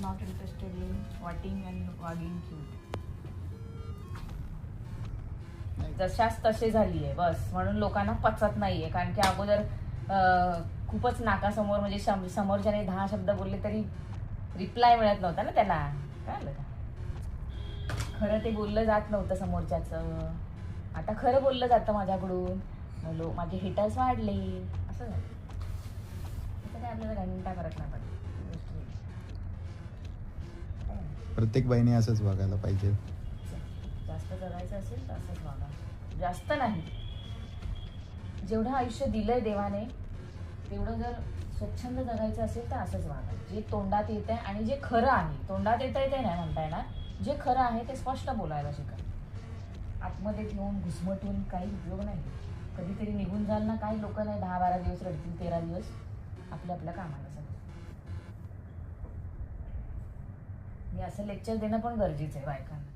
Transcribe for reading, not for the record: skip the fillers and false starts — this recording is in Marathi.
Not interested in waiting and wagging cute. जशाच तसे झाली आहे बस, म्हणून लोकांना पचत नाहीये. कारण की अगोदर खूपच नाकासमोर म्हणजे समोरच्याने 10 शब्द बोलले तरी रिप्लाय मिळत नव्हता ना त्याला. कळलं का? खरं ते बोललं जात नव्हतं समोरच्याचं. आता खरं बोललं जातं माझ्याकडून. माझे हेटर्स वाढले असं झालं. त्याचा काय आपल्याला घंटा फरक नाही पडत. प्रत्येक बाईने असंच वागायला पाहिजे. जास्त जगायचं असेल तर असंच वागा. जास्त नाही, जेवढं आयुष्य दिलंय देवाने तेवढं जर स्वच्छंद जगायचं असेल तर असंच वागा. जे तोंडात येत आहे आणि जे खरं आहे, तोंडात येत आहे ते नाही म्हणता येणार, जे खरं आहे ते स्पष्ट बोलायला शिका. आतमध्ये घेऊन घुसमटून काही उपयोग नाही. कधीतरी निघून जाल ना, काही लोक नाही 10-12 दिवस रडतील, 13 दिवस आपल्या कामाला सगळं. मी असं लेक्चर देणं पण गरजेचं आहे बायकांना.